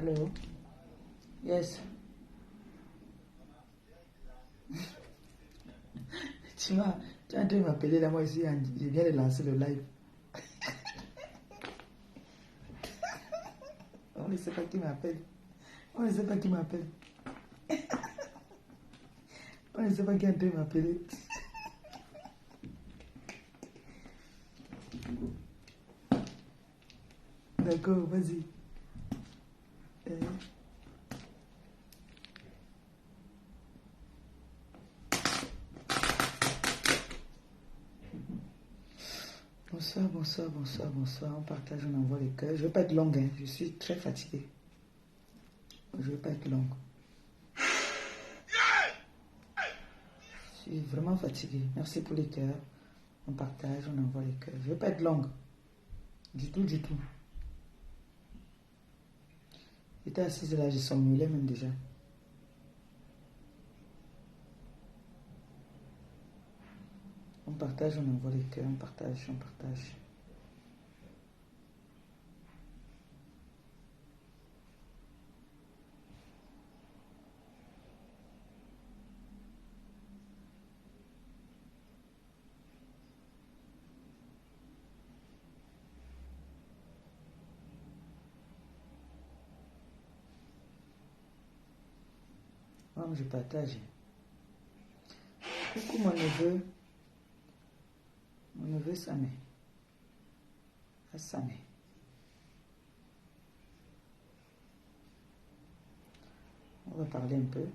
Allô? Yes. Tu es en train de m'appeler là, moi ici, je viens de lancer le live. On ne sait pas qui m'appelle. On ne sait pas qui m'appelle. On ne sait pas qui est en train de m'appeler. D'accord, vas-y. Bonsoir, bonsoir, bonsoir, bonsoir. On partage, on envoie les cœurs. Je ne vais pas être longue, hein. Je suis très fatiguée. Je ne vais pas être longue. Je suis vraiment fatiguée. Merci pour les cœurs. On partage, on envoie les cœurs. Je ne vais pas être longue. Du tout, du tout. J'étais assise là, j'ai somnolé même déjà. On partage, on envoie les cœurs, on partage, on partage. Moi, je partage. Coucou mon neveu. Mon neveu Samé. Samé. On va parler un peu.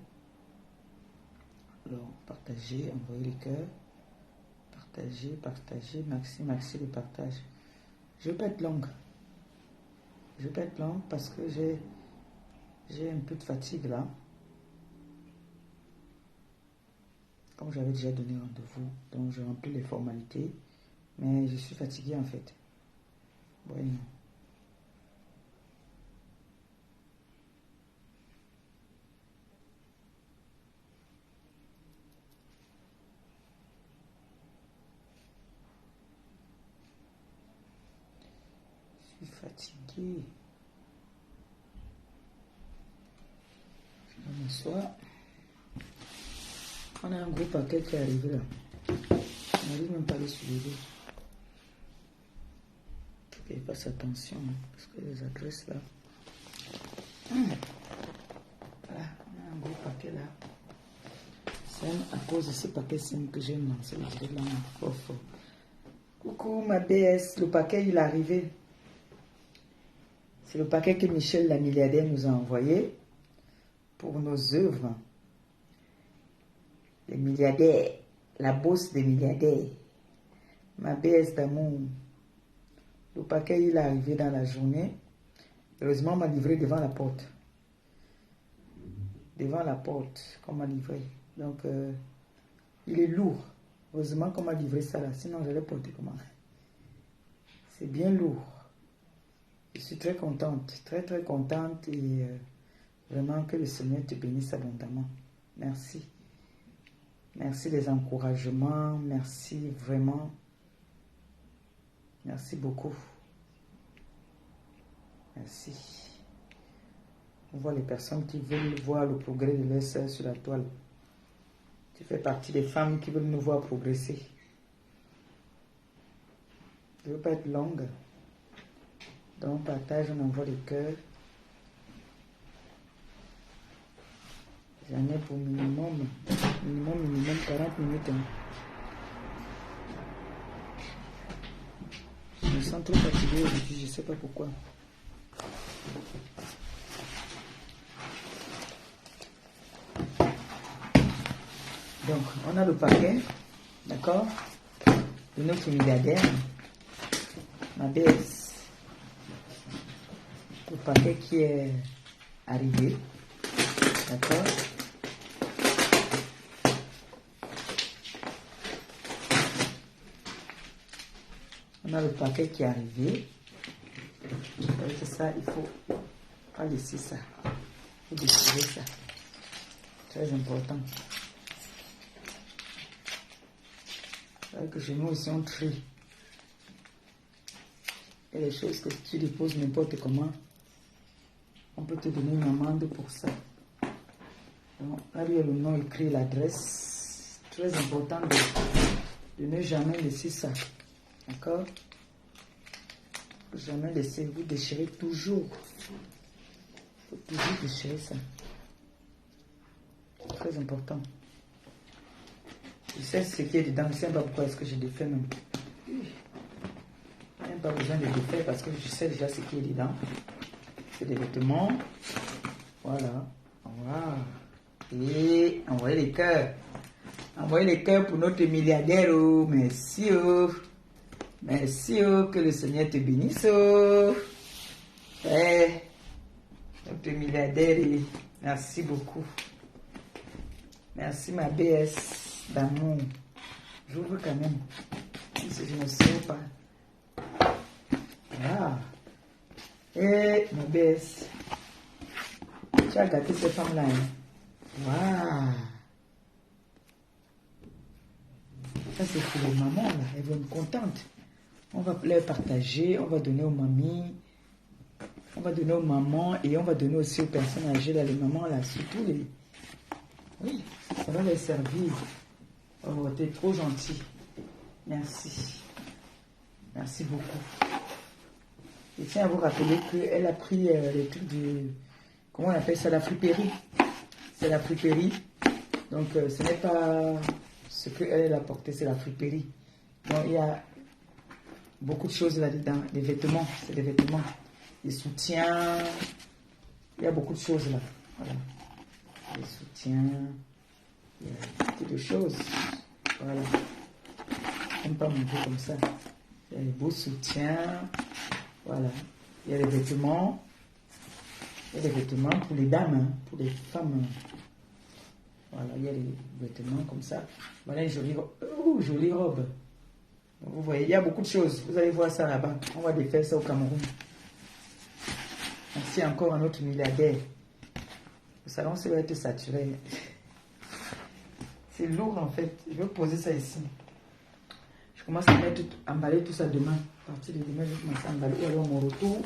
Alors, partager, envoyer les cœurs. Partager, partager. Merci, merci le partage. Je ne vais pas être longue. Je ne vais pas être longue parce que j'ai un peu de fatigue là. Comme j'avais déjà donné rendez-vous, donc je remplis les formalités. Mais je suis fatiguée en fait. Bueno. Je suis fatiguée. Je vais m'asseoir. On a un gros paquet qui est arrivé là. On n'arrive même pas à les suivre. Et fasse attention, parce que les adresses là. Voilà, on a un gros paquet là. C'est à cause de ce paquet simple que j'aime lancer le direct là. Fort, fort. Coucou ma BS, le paquet il est arrivé. C'est le paquet que Michel la milliardaire nous a envoyé pour nos œuvres. Les milliardaires, la bourse des milliardaires. Ma BS d'amour. Le paquet, il est arrivé dans la journée. Heureusement, on m'a livré devant la porte. Devant la porte qu'on m'a livré. Donc, il est lourd. Heureusement qu'on m'a livré ça là. Sinon, j'allais porter comment? C'est bien lourd. Je suis très contente. Très, très contente. Et vraiment, que le Seigneur te bénisse abondamment. Merci. Merci des encouragements. Merci vraiment. Merci beaucoup. Merci. On voit les personnes qui veulent voir le progrès de leur sœur sur la toile. Tu fais partie des femmes qui veulent nous voir progresser. Je ne veux pas être longue. Donc, partage, on envoie les cœurs. J'en ai pour minimum 40 minutes. Hein. Je me sens trop fatiguée aujourd'hui, je ne sais pas pourquoi. Donc, on a le paquet, d'accord, de notre milliardaire, ma BS. Le paquet qui est arrivé, d'accord. On a le paquet qui est arrivé. C'est ça, il faut pas laisser ça. Il faut déchirer ça. Très important. C'est vrai que chez nous aussi on trie. Et les choses que tu déposes n'importe comment, on peut te donner une amende pour ça. Donc, là, il y a le nom écrit, l'adresse. Très important de ne jamais laisser ça. D'accord? Jamais laisser, vous déchirez toujours. Il faut toujours déchirer ça. Très important. Je sais ce qui est dedans, je ne sais pas pourquoi est-ce que je défais même. Il n'y a pas besoin de défaire parce que je sais déjà ce qui est dedans. C'est des vêtements. Voilà. Voilà. Et envoyez les cœurs. Envoyez les cœurs pour notre milliardaire. Oh, merci. Oh. Merci. Oh. Que le Seigneur te bénisse. Oh. Notre milliardaire. Merci beaucoup. Merci ma BS d'amour. J'ouvre quand même. Si je ne sais pas. Ah. Et ma BS. Tu as gâté cette femme-là. Hein? Waouh. Ça c'est pour les mamans là. Elles vont être contentes. On va les partager. On va donner aux mamies. On va donner aux mamans. Et on va donner aussi aux personnes âgées là. Les mamans là. Surtout les... Oui. Ça va les servir. Oh, t'es trop gentil. Merci. Merci beaucoup. Je tiens à vous rappeler qu'elle a pris les trucs du... Comment on appelle ça? La friperie. C'est la friperie. Donc, ce n'est pas ce qu'elle a porté, c'est la friperie. Donc, il y a beaucoup de choses là-dedans. Des vêtements, c'est des vêtements. Des soutiens. Il y a beaucoup de choses là. Voilà. Des soutiens. Il y a beaucoup de choses. Voilà. On peut montrer comme ça. Il y a les beaux soutiens. Voilà. Il y a les vêtements. Il y a des vêtements pour les dames, hein, pour les femmes. Voilà, il y a des vêtements comme ça. Voilà une jolie robe. Donc, vous voyez, il y a beaucoup de choses. Vous allez voir ça là-bas. On va défaire ça au Cameroun. Merci encore à notre milliardaire. Le salon, ça va être saturé. C'est lourd en fait. Je vais poser ça ici. Je commence à emballer tout ça demain. À partir de demain, je vais commencer à emballer. Ou alors à mon retour.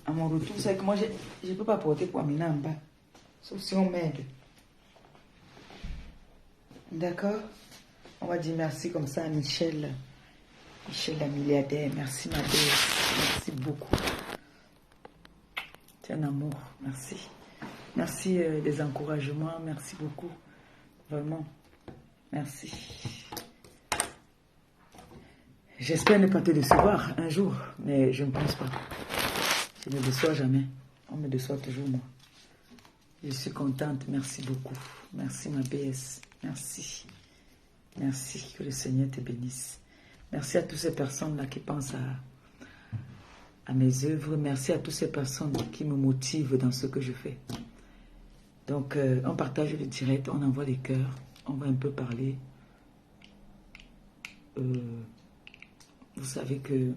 À mon retour, c'est que moi, je ne peux pas porter pour Amina en bas. Sauf si on m'aide. D'accord? On va dire merci comme ça à Michel. Michel la milliardaire. Merci ma belle. Merci beaucoup. C'est un amour. Merci. Merci des encouragements. Merci beaucoup. Vraiment. Merci. J'espère ne pas te décevoir un jour. Mais je ne pense pas. Je ne déçois jamais. On me déçoit toujours, moi. Je suis contente. Merci beaucoup. Merci, ma BS. Merci. Merci. Que le Seigneur te bénisse. Merci à toutes ces personnes-là qui pensent à mes œuvres. Merci à toutes ces personnes qui me motivent dans ce que je fais. Donc, on partage le direct. On envoie les cœurs. On va un peu parler. Vous savez que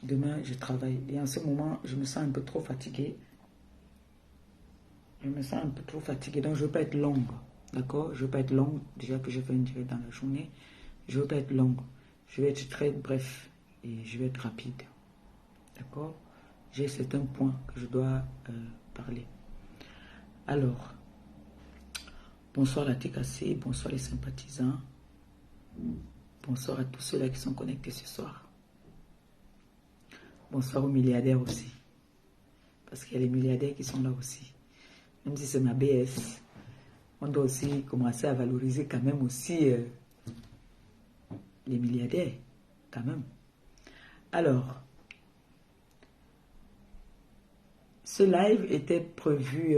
demain, je travaille. Et en ce moment, je me sens un peu trop fatiguée. Je me sens un peu trop fatiguée. Donc, je ne veux pas être longue. D'accord? Je ne veux pas être longue. Déjà que je fais une direct dans la journée. Je ne veux pas être longue. Je vais être très bref. Et je vais être rapide. D'accord? J'ai certains points que je dois parler. Alors, bonsoir la TKC. Bonsoir les sympathisants. Bonsoir à tous ceux-là qui sont connectés ce soir. Bonsoir aux milliardaires aussi. Parce qu'il y a les milliardaires qui sont là aussi. Même si c'est ma BS, on doit aussi commencer à valoriser quand même aussi les milliardaires. Quand même. Alors, ce live était prévu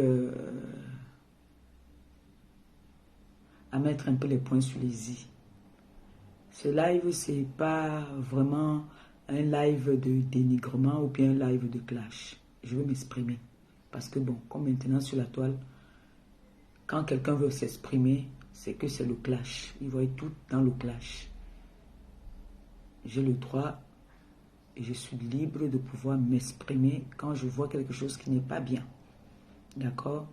à mettre un peu les points sur les i. Ce live, c'est pas vraiment un live de dénigrement ou bien un live de clash. Je veux m'exprimer. Parce que bon, comme maintenant sur la toile, quand quelqu'un veut s'exprimer, c'est que c'est le clash. Il voit tout dans le clash. J'ai le droit et je suis libre de pouvoir m'exprimer quand je vois quelque chose qui n'est pas bien. D'accord?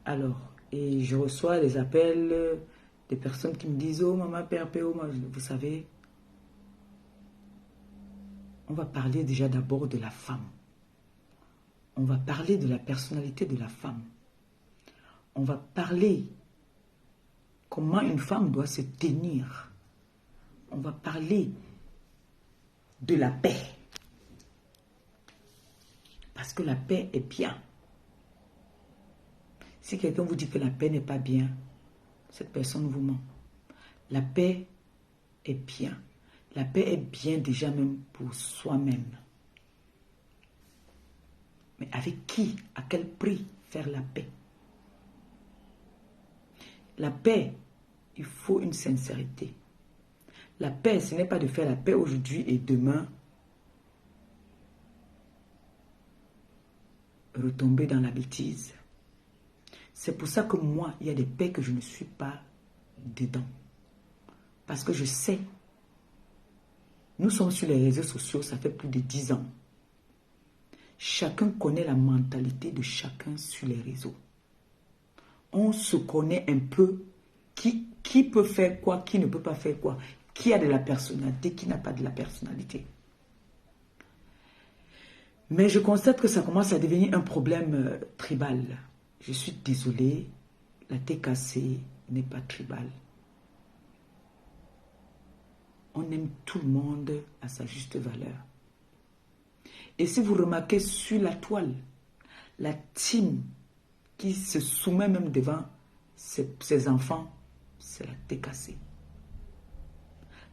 Alors, et je reçois des appels des personnes qui me disent « Oh, maman, père, vous savez, on va parler déjà d'abord de la femme. On va parler de la personnalité de la femme. On va parler comment une femme doit se tenir. On va parler de la paix. Parce que la paix est bien. Si quelqu'un vous dit que la paix n'est pas bien, cette personne vous ment. La paix est bien. La paix est bien déjà même pour soi-même. Mais avec qui? À quel prix faire la paix? La paix, il faut une sincérité. La paix, ce n'est pas de faire la paix aujourd'hui et demain retomber dans la bêtise. C'est pour ça que moi, il y a des paix que je ne suis pas dedans. Parce que je sais, nous sommes sur les réseaux sociaux, ça fait plus de 10 ans. Chacun connaît la mentalité de chacun sur les réseaux. On se connaît un peu qui peut faire quoi, qui ne peut pas faire quoi, qui a de la personnalité, qui n'a pas de la personnalité. Mais je constate que ça commence à devenir un problème tribal. Je suis désolée, la TKC n'est pas tribal. On aime tout le monde à sa juste valeur. Et si vous remarquez sur la toile, la team qui se soumet même devant ses enfants, c'est la TKC.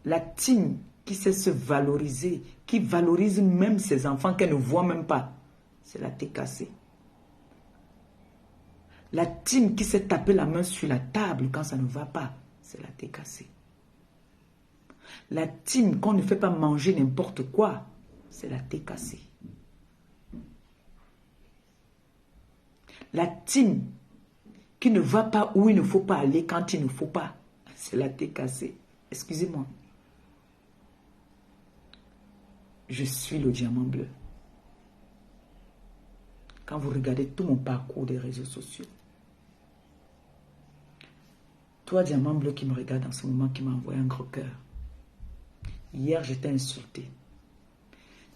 La team qui sait se valoriser, qui valorise même ses enfants qu'elle ne voit même pas, c'est la TKC. La team qui sait taper la main sur la table quand ça ne va pas, c'est la TKC. La team qu'on ne fait pas manger n'importe quoi, c'est la TKC. La team qui ne va pas où il ne faut pas aller quand il ne faut pas, c'est la TKC. Excusez-moi. Je suis le diamant bleu. Quand vous regardez tout mon parcours des réseaux sociaux, toi, diamant bleu qui me regarde en ce moment, qui m'a envoyé un gros cœur. Hier, j'étais insulté.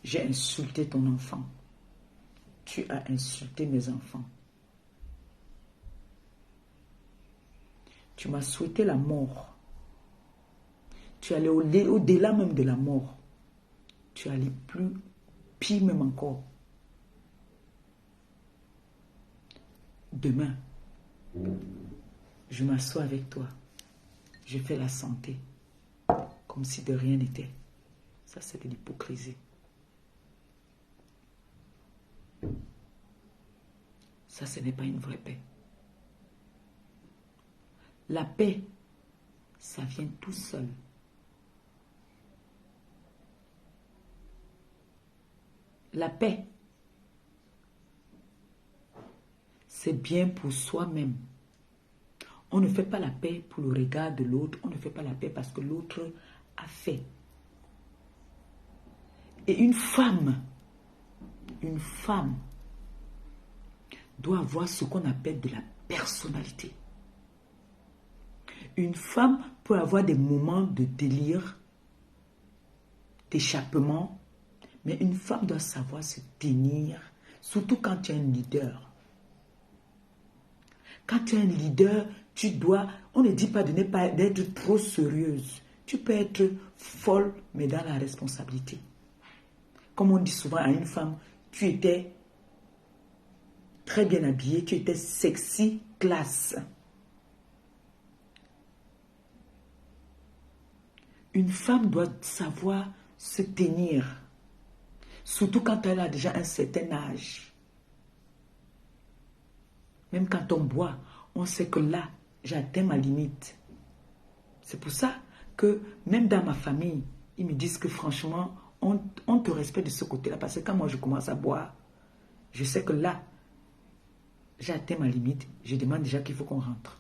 J'ai insulté ton enfant. Tu as insulté mes enfants. Tu m'as souhaité la mort. Tu es allé au-delà même de la mort. Tu es allé plus pire même encore. Demain, je m'assois avec toi. Je fais la santé. Comme si de rien n'était. Ça, c'est de l'hypocrisie. Ça, ce n'est pas une vraie paix. La paix, ça vient tout seul. La paix, c'est bien pour soi-même. On ne fait pas la paix pour le regard de l'autre. On ne fait pas la paix parce que l'autre a fait. Et une femme doit avoir ce qu'on appelle de la personnalité. Une femme peut avoir des moments de délire, d'échappement, mais une femme doit savoir se tenir, surtout quand tu es un leader. Quand tu es un leader, tu dois, on ne dit pas de ne pas d'être trop sérieuse. Tu peux être folle, mais dans la responsabilité. Comme on dit souvent à une femme, tu étais très bien habillée, tu étais sexy, classe. Une femme doit savoir se tenir, surtout quand elle a déjà un certain âge. Même quand on boit, on sait que là, j'ai atteint ma limite. C'est pour ça que même dans ma famille, ils me disent que franchement, on te respecte de ce côté-là. Parce que quand moi je commence à boire, je sais que là, j'ai atteint ma limite. Je demande déjà qu'il faut qu'on rentre.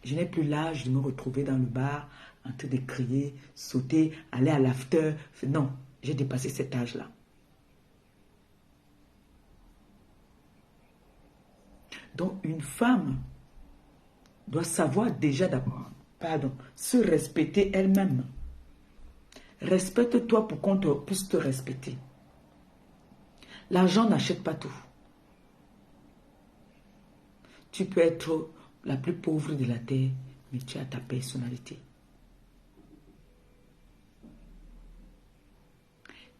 Je n'ai plus l'âge de me retrouver dans le bar, en train de crier, sauter, aller à l'after. Non, j'ai dépassé cet âge-là. Donc, une femme doit savoir déjà d'abord, se respecter elle-même. Respecte-toi pour qu'on puisse te respecter. L'argent n'achète pas tout. Tu peux être la plus pauvre de la terre, mais tu as ta personnalité.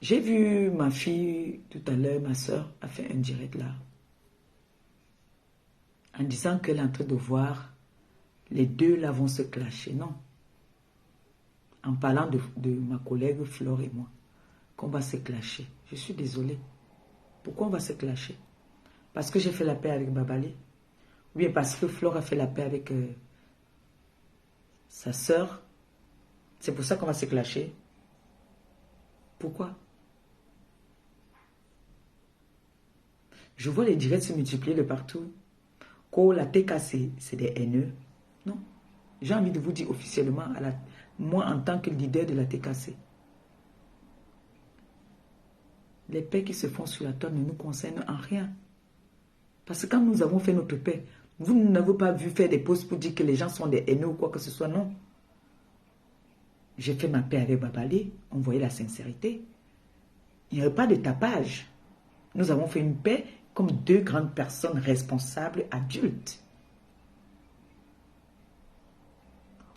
J'ai vu ma fille tout à l'heure, ma soeur, a fait un direct là. En disant qu'elle est en train de voir les deux là vont se clasher. Non. En parlant de ma collègue Flore et moi, qu'on va se clasher. Je suis désolée. Pourquoi on va se clasher? Parce que j'ai fait la paix avec Babali? Ou bien parce que Flore a fait la paix avec sa soeur? C'est pour ça qu'on va se clasher? Pourquoi? Je vois les directs se multiplier de partout. Quand la TKC, c'est des haineux. Non. J'ai envie de vous dire officiellement, moi en tant que leader de la TKC, les paix qui se font sur la toile ne nous concernent en rien. Parce que quand nous avons fait notre paix, vous n'avez pas vu faire des posts pour dire que les gens sont des haineux ou quoi que ce soit, non. J'ai fait ma paix avec Babali, on voyait la sincérité. Il n'y avait pas de tapage. Nous avons fait une paix comme deux grandes personnes responsables, adultes.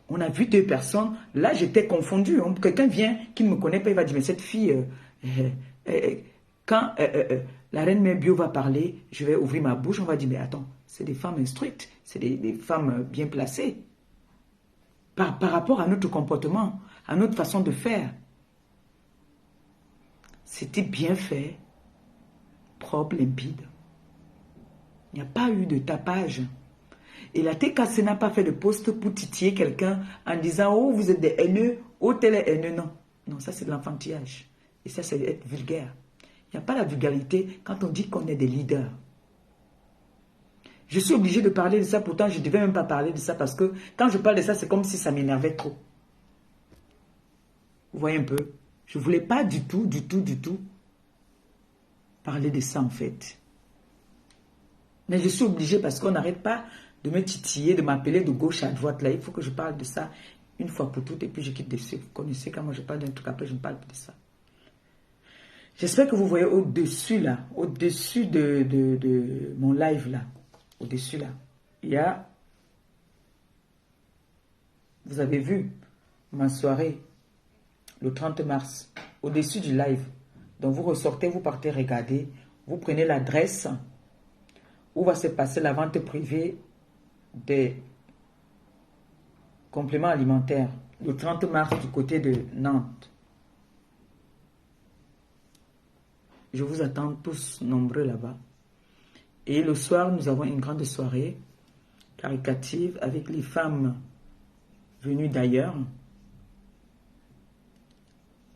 On a vu deux personnes, là j'étais confondu. Quelqu'un vient qui ne me connaît pas, il va dire, mais cette fille, quand la reine Mère Bio va parler, je vais ouvrir ma bouche, on va dire, mais attends, c'est des femmes instruites, c'est des femmes bien placées. Par rapport à notre comportement, à notre façon de faire. C'était bien fait, propre, limpide. Il n'y a pas eu de tapage. Et la TKC n'a pas fait de poste pour titiller quelqu'un en disant « Oh, vous êtes des haineux, oh, tel est haineux. » Non, non, ça c'est de l'enfantillage. Et ça c'est être vulgaire. Il n'y a pas la vulgarité quand on dit qu'on est des leaders. Je suis obligée de parler de ça, pourtant je ne devais même pas parler de ça parce que quand je parle de ça, c'est comme si ça m'énervait trop. Vous voyez un peu? Je ne voulais pas du tout parler de ça en fait. Mais je suis obligée parce qu'on n'arrête pas de me titiller, de m'appeler de gauche à droite. Là, il faut que je parle de ça une fois pour toutes et puis je quitte dessus. Vous connaissez quand moi je parle d'un truc, après je ne parle plus de ça. J'espère que vous voyez au-dessus là, au-dessus de mon live là, au-dessus là, il y a, vous avez vu ma soirée le 30 mars, au-dessus du live. Donc vous ressortez, vous partez regarder, vous prenez l'adresse où va se passer la vente privée des compléments alimentaires, le 30 mars du côté de Nantes. Je vous attends tous nombreux là-bas. Et le soir, nous avons une grande soirée caricative avec les femmes venues d'ailleurs.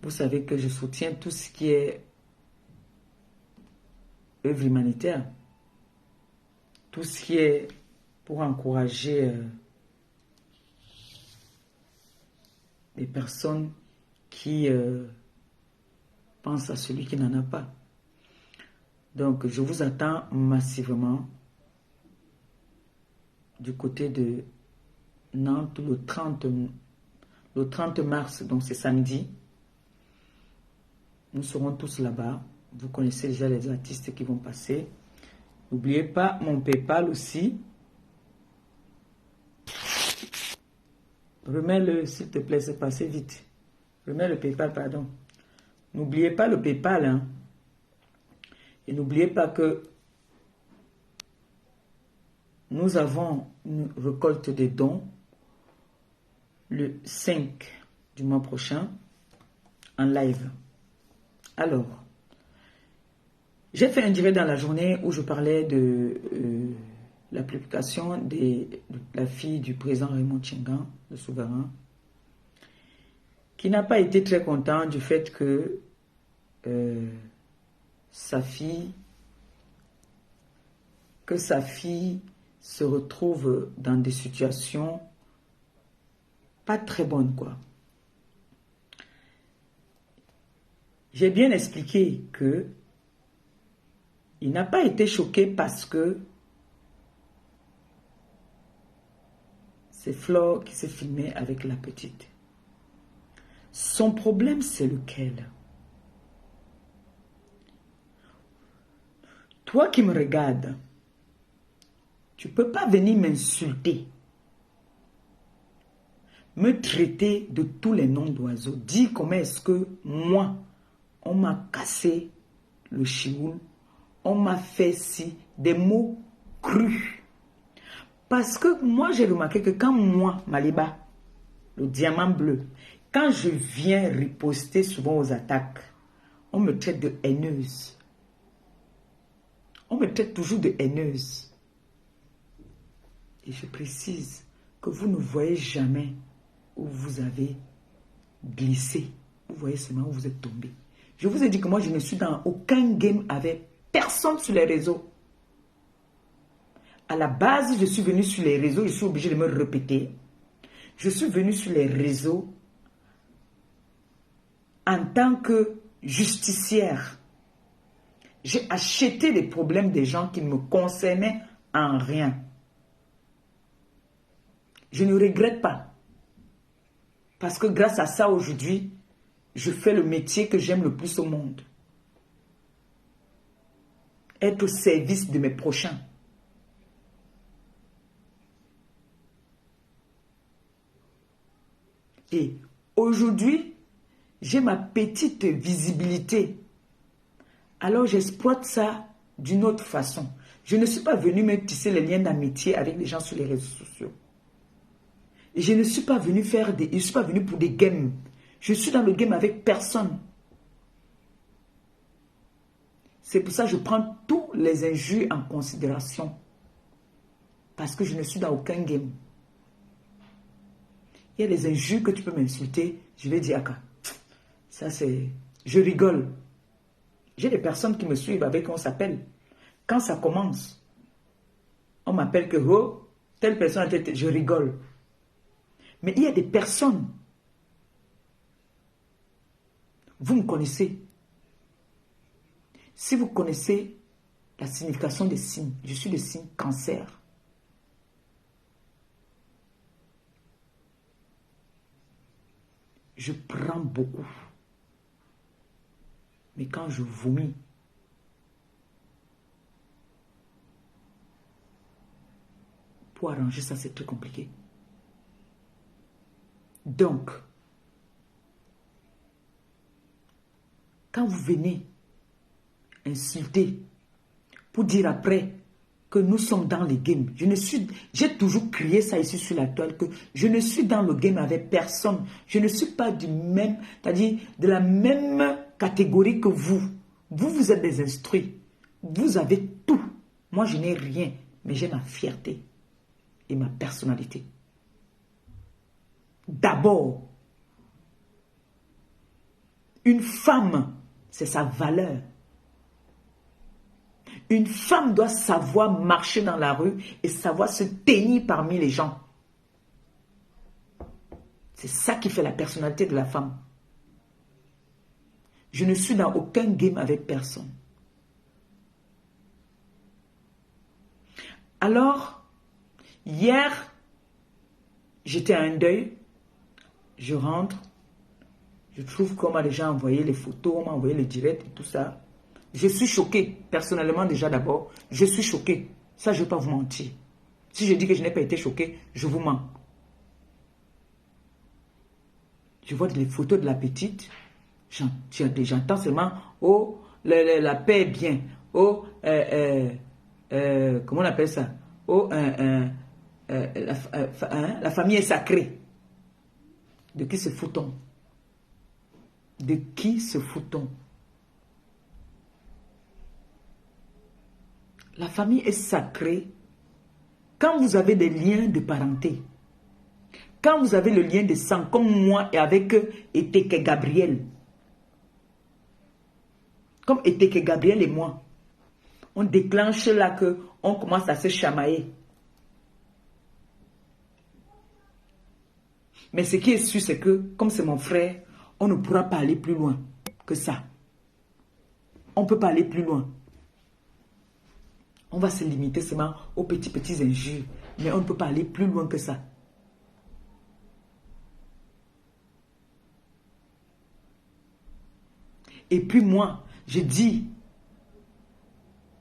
Vous savez que je soutiens tout ce qui est œuvre humanitaire. Tout ce qui est pour encourager les personnes qui pensent à celui qui n'en a pas. Donc, je vous attends massivement du côté de Nantes le 30 mars, donc c'est samedi. Nous serons tous là-bas. Vous connaissez déjà les artistes qui vont passer. N'oubliez pas mon PayPal aussi. Remets-le, s'il te plaît, c'est passé vite. Remets le PayPal, pardon. N'oubliez pas le PayPal, hein. Et n'oubliez pas que nous avons une récolte de dons le 5 du mois prochain en live. Alors, j'ai fait un direct dans la journée où je parlais de la publication de la fille du président Raymond Tchengan, le souverain, qui n'a pas été très content du fait que sa fille se retrouve dans des situations pas très bonnes, quoi. J'ai bien expliqué que il n'a pas été choqué parce que c'est Flore qui s'est filmée avec la petite. Son problème, c'est lequel? Toi qui me regardes, tu ne peux pas venir m'insulter, me traiter de tous les noms d'oiseaux, dire comment est-ce que moi, on m'a cassé le chioul, on m'a fait si, des mots crus. Parce que moi, j'ai remarqué que quand moi, Maliba, le diamant bleu, quand je viens riposter souvent aux attaques, on me traite de haineuse. On me traite toujours de haineuse. Et je précise que vous ne voyez jamais où vous avez glissé. Vous voyez seulement où vous êtes tombé. Je vous ai dit que moi, je ne suis dans aucun game avec personne sur les réseaux. À la base, je suis venu sur les réseaux, je suis obligé de me répéter. Je suis venu sur les réseaux en tant que justicière. J'ai acheté les problèmes des gens qui ne me concernaient en rien. Je ne regrette pas. Parce que grâce à ça, aujourd'hui, je fais le métier que j'aime le plus au monde. Être au service de mes prochains. Et aujourd'hui, j'ai ma petite visibilité. Alors j'exploite ça d'une autre façon. Je ne suis pas venu me tisser les liens d'amitié avec les gens sur les réseaux sociaux. Et je ne suis pas venu faire des... Je ne suis pas venu pour des games. Je suis dans le game avec personne. C'est pour ça que je prends tous les injures en considération. Parce que je ne suis dans aucun game. Il y a des injures que tu peux m'insulter. Je vais dire, ah, ça c'est... Je rigole. J'ai des personnes qui me suivent avec qui on s'appelle. Quand ça commence, on m'appelle que, oh, telle personne, je rigole. Mais il y a des personnes, vous me connaissez. Si vous connaissez la signification des signes, je suis le signe cancer. Je prends beaucoup. Mais quand je vomis, pour arranger ça, c'est très compliqué. Donc, quand vous venez insulter pour dire après que nous sommes dans les games, j'ai toujours crié ça ici sur la toile, que je ne suis dans le game avec personne. Je ne suis pas du même, c'est-à-dire de la même catégorie que vous. Vous êtes des instruits. Vous avez tout. Moi, je n'ai rien, mais j'ai ma fierté et ma personnalité. D'abord, une femme, c'est sa valeur. Une femme doit savoir marcher dans la rue et savoir se tenir parmi les gens. C'est ça qui fait la personnalité de la femme. Je ne suis dans aucun game avec personne. Alors, hier, j'étais à un deuil. Je rentre. Je trouve qu'on m'a déjà envoyé les photos, on m'a envoyé les directs et tout ça. Je suis choqué, personnellement déjà d'abord. Je suis choqué. Ça, je ne vais pas vous mentir. Si je dis que je n'ai pas été choqué, je vous mens. Je vois les photos de la petite. J'entends seulement, oh, la paix est bien. Oh, comment on appelle ça? Oh, la famille est sacrée. De qui se fout-on? De qui se fout-on? La famille est sacrée quand vous avez des liens de parenté. Quand vous avez le lien de sang, comme moi et avec Eteke Gabriel. Comme Eteke Gabriel et moi. On déclenche là que on commence à se chamailler. Mais ce qui est sûr, c'est que, comme c'est mon frère, on ne pourra pas aller plus loin que ça. On ne peut pas aller plus loin. On va se limiter seulement aux petits injures. Mais on ne peut pas aller plus loin que ça. Et puis moi, je dis,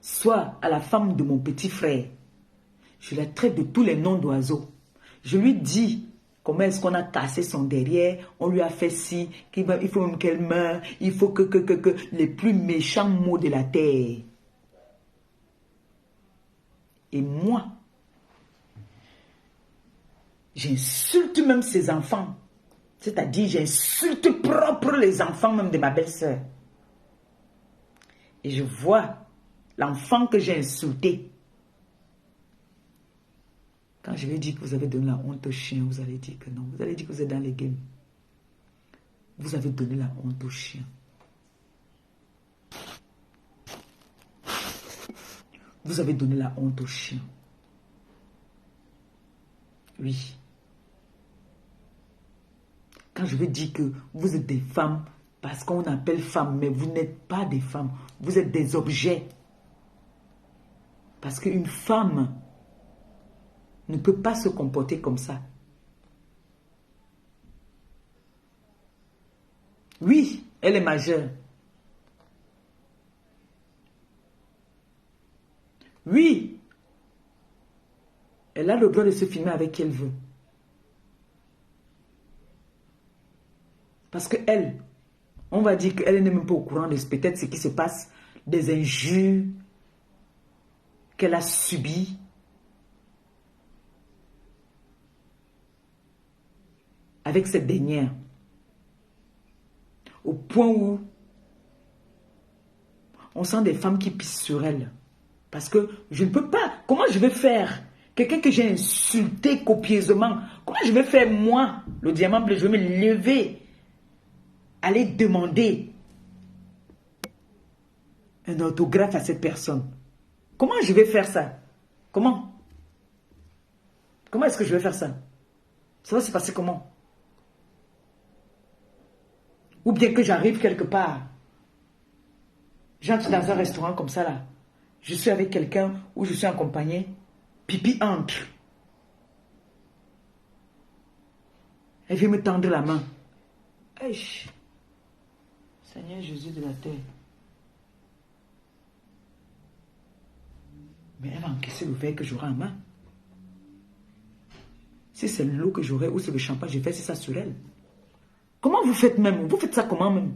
soit à la femme de mon petit frère, je la traite de tous les noms d'oiseaux. Je lui dis comment est-ce qu'on a cassé son derrière, on lui a fait ci, il faut même qu'elle meure, il faut que les plus méchants mots de la terre. Et moi, j'insulte même ses enfants. C'est-à-dire, j'insulte propre les enfants même de ma belle-sœur. Et je vois l'enfant que j'ai insulté. Quand je vais dire que vous avez donné la honte au chien, vous allez dire que non. Vous allez dire que vous êtes dans les games. Vous avez donné la honte au chien. Vous avez donné la honte au chien. Oui. Quand je vais dire que vous êtes des femmes, parce qu'on appelle femmes, mais vous n'êtes pas des femmes. Vous êtes des objets. Parce qu'une femme ne peut pas se comporter comme ça. Oui, elle est majeure. Oui, elle a le droit de se filmer avec qui elle veut. Parce qu'elle, on va dire qu'elle n'est même pas au courant de peut-être ce qui se passe, des injures qu'elle a subies. Avec cette dernière. Au point où on sent des femmes qui pissent sur elle. Parce que je ne peux pas. Comment je vais faire? Quelqu'un que j'ai insulté copieusement. Comment je vais faire moi, le diamant bleu? Je vais me lever. Aller demander un autographe à cette personne. Comment je vais faire ça? Comment? Comment est-ce que je vais faire ça? Ça va se passer comment? Ou bien que j'arrive quelque part. J'entre dans un restaurant comme ça là. Je suis avec quelqu'un ou je suis accompagné. Pipi entre. Elle vient me tendre la main. Hey, Seigneur Jésus de la terre. Mais elle va encaisser le verre que j'aurai en main. Si c'est l'eau que j'aurai ou c'est le champagne, je vais faire ça sur elle. Comment vous faites même? Vous faites ça comment même?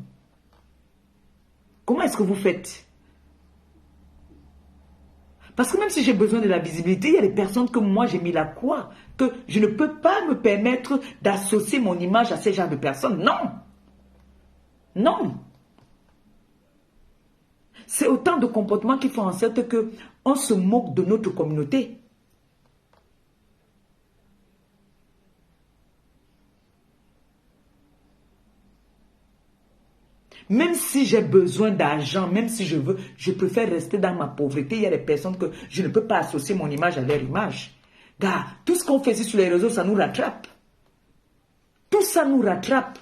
Comment est-ce que vous faites? Parce que même si j'ai besoin de la visibilité, il y a des personnes que moi j'ai mis la croix, que je ne peux pas me permettre d'associer mon image à ces genres de personnes. Non. Non. C'est autant de comportements qui font en sorte qu'on se moque de notre communauté. Même si j'ai besoin d'argent, même si je veux, je préfère rester dans ma pauvreté. Il y a des personnes que je ne peux pas associer mon image à leur image. Gars, tout ce qu'on fait ici sur les réseaux, ça nous rattrape. Tout ça nous rattrape.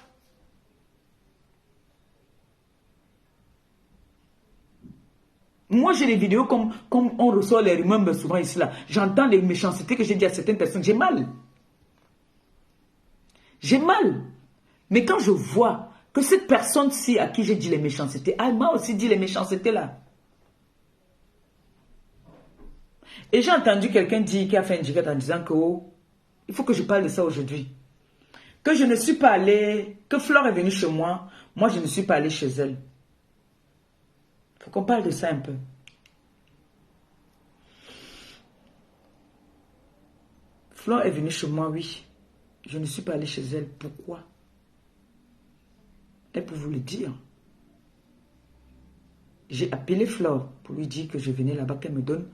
Moi, j'ai des vidéos comme on reçoit les rumeurs, mais souvent ici, là. J'entends les méchancetés que j'ai dit à certaines personnes. J'ai mal. J'ai mal. Mais quand je vois que cette personne-ci à qui j'ai dit les méchancetés, elle m'a aussi dit les méchancetés là. Et j'ai entendu quelqu'un dire, qui a fait un direct en disant que oh, il faut que je parle de ça aujourd'hui. Que je ne suis pas allée, que Flore est venue chez moi, moi je ne suis pas allée chez elle. Il faut qu'on parle de ça un peu. Flore est venue chez moi, oui. Je ne suis pas allée chez elle. Pourquoi? Elle peut vous le dire. J'ai appelé Flore pour lui dire que je venais là-bas, qu'elle me donne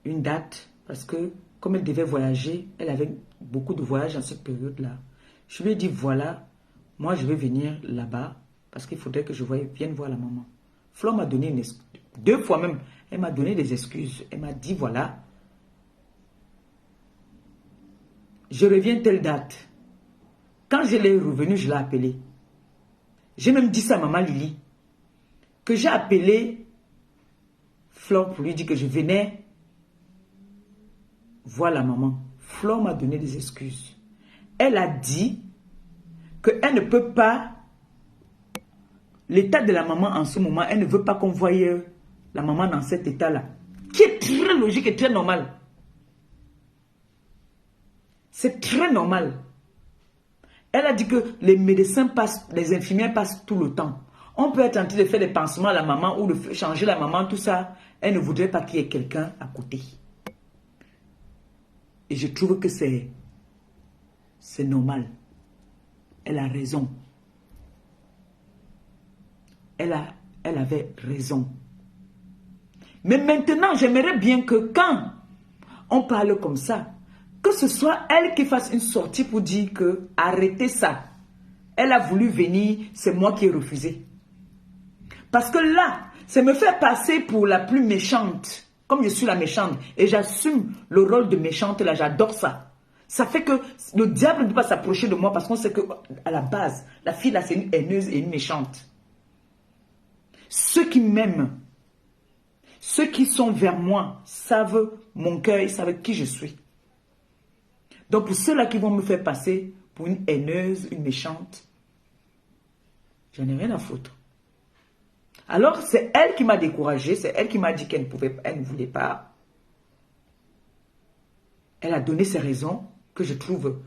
une date. Parce que comme elle devait voyager, elle avait beaucoup de voyages en cette période-là. Je lui ai dit, voilà, moi je vais venir là-bas parce qu'il faudrait que je vienne voir la maman. Flore m'a donné une excuse. 2 fois même, elle m'a donné des excuses. Elle m'a dit, voilà, je reviens telle date. Quand je l'ai revenu, je l'ai appelé. J'ai même dit ça à maman Lily, que j'ai appelé Flore pour lui dire que je venais voir la maman. Flore m'a donné des excuses. Elle a dit qu'elle ne peut pas, l'état de la maman en ce moment, elle ne veut pas qu'on voie la maman dans cet état-là, qui est très logique et très normal. C'est très normal. Elle a dit que les médecins passent, les infirmières passent tout le temps. On peut être en train de faire des pansements à la maman ou de changer la maman, tout ça. Elle ne voudrait pas qu'il y ait quelqu'un à côté. Et je trouve que c'est normal. Elle a raison. Elle avait raison. Mais maintenant, j'aimerais bien que quand on parle comme ça, que ce soit elle qui fasse une sortie pour dire que arrêtez ça. Elle a voulu venir, c'est moi qui ai refusé. Parce que là, ça me fait passer pour la plus méchante. Comme je suis la méchante. Et j'assume le rôle de méchante là, j'adore ça. Ça fait que le diable ne peut pas s'approcher de moi parce qu'on sait qu'à la base, la fille là, c'est une haineuse et une méchante. Ceux qui m'aiment, ceux qui sont vers moi, savent mon cœur, ils savent qui je suis. Donc pour ceux-là qui vont me faire passer pour une haineuse, une méchante, j'en ai rien à foutre. Alors c'est elle qui m'a découragée, c'est elle qui m'a dit qu'elle ne voulait pas. Elle a donné ses raisons que je trouve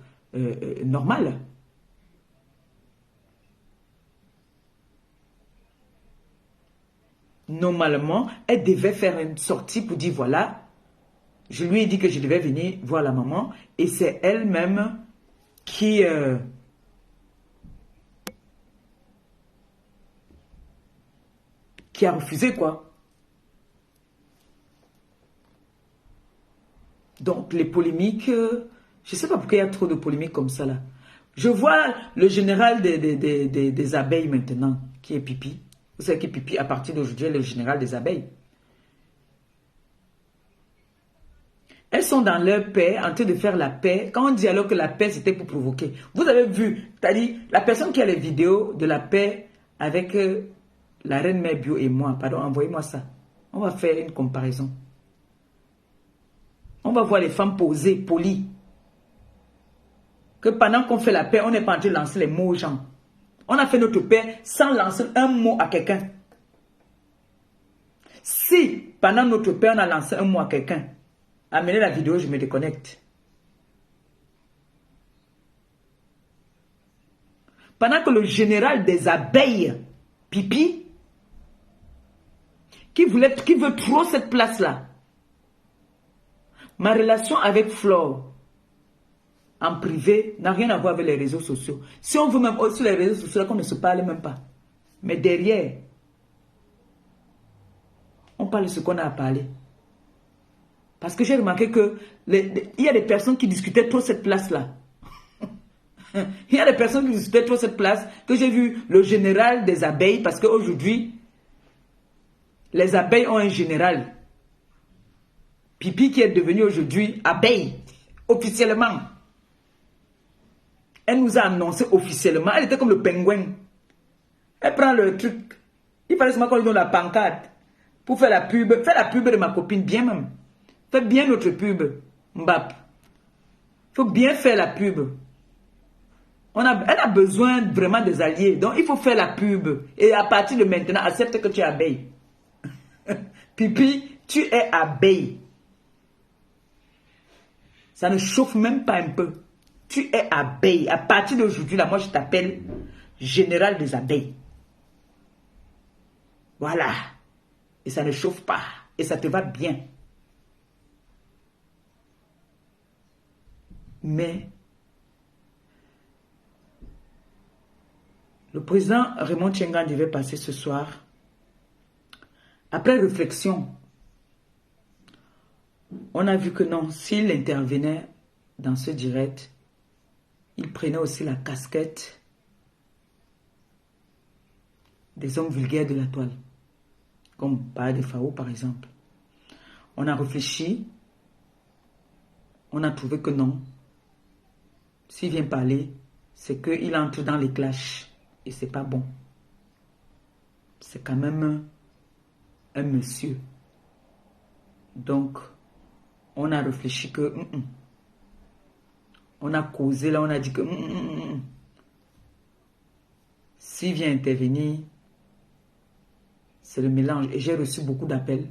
normales. Normalement, elle devait faire une sortie pour dire voilà, je lui ai dit que je devais venir voir la maman et c'est elle-même qui a refusé quoi. Donc les polémiques, je ne sais pas pourquoi il y a trop de polémiques comme ça là. Je vois le général des abeilles maintenant qui est Pipi. Vous savez que Pipi à partir d'aujourd'hui est le général des abeilles. Elles sont dans leur paix, en train de faire la paix. Quand on dit alors que la paix, c'était pour provoquer. Vous avez vu, c'est-à-dire, la personne qui a les vidéos de la paix avec la reine mère bio et moi, pardon, envoyez-moi ça. On va faire une comparaison. On va voir les femmes posées, polies. Que pendant qu'on fait la paix, on n'est pas en train de lancer les mots aux gens. On a fait notre paix sans lancer un mot à quelqu'un. Si, pendant notre paix, on a lancé un mot à quelqu'un, amenez la vidéo, je me déconnecte. Pendant que le général des abeilles, Pipi, qui veut trop cette place-là. Ma relation avec Flore, en privé, n'a rien à voir avec les réseaux sociaux. Si on veut même sur les réseaux sociaux, qu'on ne se parle même pas. Mais derrière, on parle de ce qu'on a à parler. Parce que j'ai remarqué que il y a des personnes qui discutaient trop cette place-là. Il y a des personnes qui discutaient trop cette place, que j'ai vu le général des abeilles, parce qu'aujourd'hui, les abeilles ont un général. Pipi qui est devenu aujourd'hui abeille, officiellement. Elle nous a annoncé officiellement, elle était comme le pingouin. Elle prend le truc, il fallait seulement qu'on lui donne la pancarte, pour faire la pub de ma copine, bien même. Fais bien notre pub, Mbap. Il faut bien faire la pub. Elle a besoin vraiment des alliés. Donc, il faut faire la pub. Et à partir de maintenant, accepte que tu es abeille. Pipi, tu es abeille. Ça ne chauffe même pas un peu. Tu es abeille. À partir d'aujourd'hui, là, moi, je t'appelle général des abeilles. Voilà. Et ça ne chauffe pas. Et ça te va bien. Mais le président Raymond Tchengan devait passer ce soir. Après réflexion, on a vu que non, s'il intervenait dans ce direct, il prenait aussi la casquette des hommes vulgaires de la toile, comme Baha de Fao par exemple. On a réfléchi, on a trouvé que non. S'il vient parler, c'est qu'il entre dans les clashs. Et c'est pas bon. C'est quand même un monsieur. Donc, on a réfléchi que... On a causé là, on a dit que... S'il vient intervenir, C'est le mélange. Et j'ai reçu beaucoup d'appels.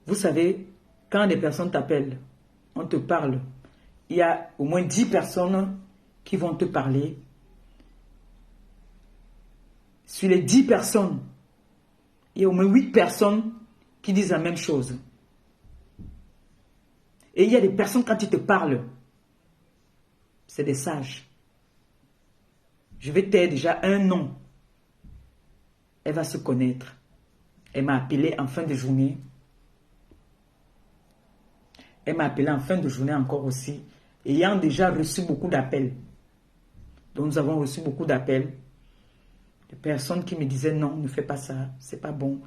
Vous savez, quand des personnes t'appellent, on te parle, il y a au moins 10 personnes qui vont te parler. Sur les 10 personnes, il y a au moins 8 personnes qui disent la même chose. Et il y a des personnes, quand ils te parlent, c'est des sages. Je vais taire déjà un nom. Elle va se connaître. Elle m'a appelé en fin de journée. Elle m'a appelé en fin de journée encore aussi, ayant déjà reçu beaucoup d'appels. Donc nous avons reçu beaucoup d'appels de personnes qui me disaient non, ne fais pas ça, c'est pas bon.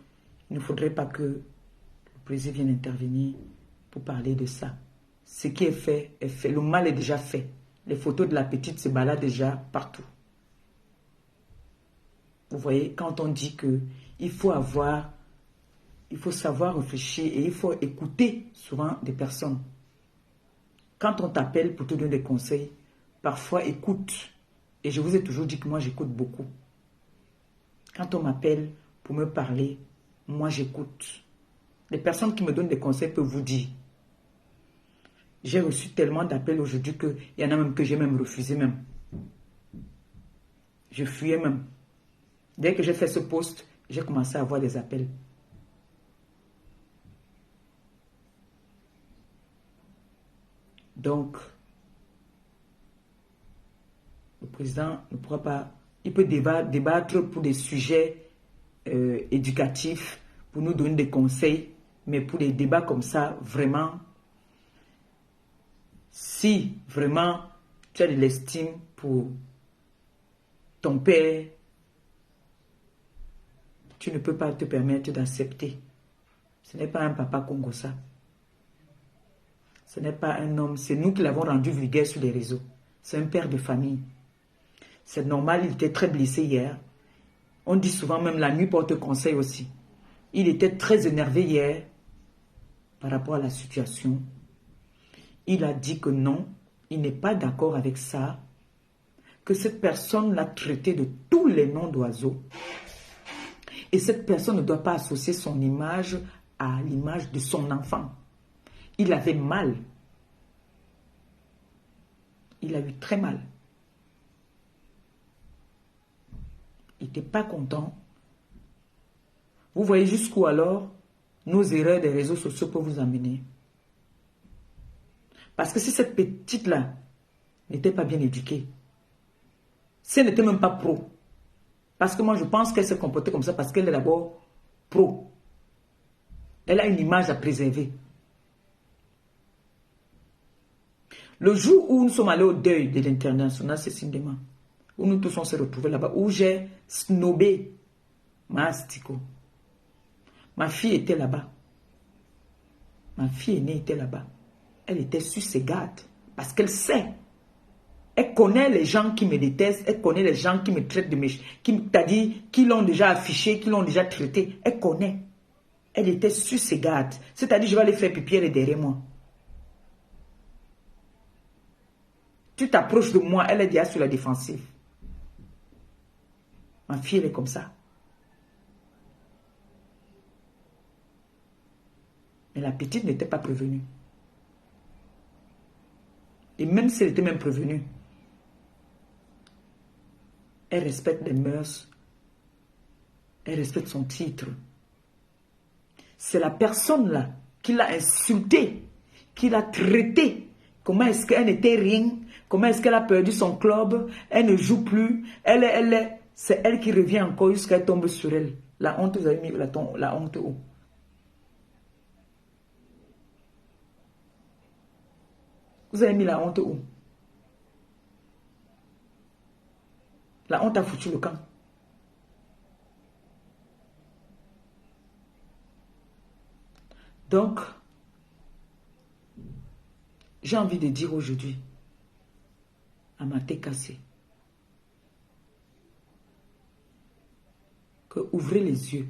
Il ne faudrait pas que le président vienne intervenir pour parler de ça. Ce qui est fait, est fait. Le mal est déjà fait. Les photos de la petite se baladent déjà partout. Vous voyez, quand on dit que il faut savoir réfléchir et il faut écouter souvent des personnes. Quand on t'appelle pour te donner des conseils, parfois écoute. Et je vous ai toujours dit que moi j'écoute beaucoup. Quand on m'appelle pour me parler, moi j'écoute. Les personnes qui me donnent des conseils peuvent vous dire. J'ai reçu tellement d'appels aujourd'hui qu'il y en a même que j'ai même refusé même. Je fuyais même. Dès que j'ai fait ce post, j'ai commencé à avoir des appels. Donc, le président ne pourra pas... Il peut débattre pour des sujets éducatifs, pour nous donner des conseils, mais pour des débats comme ça, vraiment, si vraiment tu as de l'estime pour ton père, tu ne peux pas te permettre d'accepter. Ce n'est pas un papa Congo ça. Ce n'est pas un homme, c'est nous qui l'avons rendu vulgaire sur les réseaux. C'est un père de famille. C'est normal, il était très blessé hier. On dit souvent même la nuit porte conseil aussi. Il était très énervé hier par rapport à la situation. Il a dit que non, il n'est pas d'accord avec ça, que cette personne l'a traité de tous les noms d'oiseaux. Et cette personne ne doit pas associer son image à l'image de son enfant. Il avait mal. Il a eu très mal. Il n'était pas content. Vous voyez jusqu'où alors nos erreurs des réseaux sociaux peuvent vous amener. Parce que si cette petite-là n'était pas bien éduquée, si elle n'était même pas pro, parce que moi je pense qu'elle s'est comportée comme ça parce qu'elle est d'abord pro. Elle a une image à préserver. Le jour où nous sommes allés au deuil de l'international Cécile Dema, où nous tous on s'est retrouvés là-bas, où j'ai snobé ma Astiko. Ma fille était là-bas. Ma fille aînée était là-bas. Elle était sur ses gardes. Parce qu'elle sait. Elle connaît les gens qui me détestent. Elle connaît les gens qui me traitent de méchants. Qui l'ont déjà affiché, qui l'ont déjà traité. Elle connaît. Elle était sur ses gardes. C'est-à-dire, je vais aller faire pipi, elle est derrière moi. Tu t'approches de moi, elle est déjà sur la défensive. Ma fille, elle est comme ça. Mais la petite n'était pas prévenue. Et même si elle était même prévenue, elle respecte les mœurs. Elle respecte son titre. C'est la personne là qui l'a insultée, qui l'a traitée. Comment est-ce qu'elle n'était rien? Comment est-ce qu'elle a perdu son club? Elle ne joue plus. C'est elle qui revient encore jusqu'à tomber sur elle. La honte, vous avez mis la honte où? Vous avez mis la honte où? La honte a foutu le camp. Donc, j'ai envie de dire aujourd'hui à Maté Kassé que ouvrez les yeux.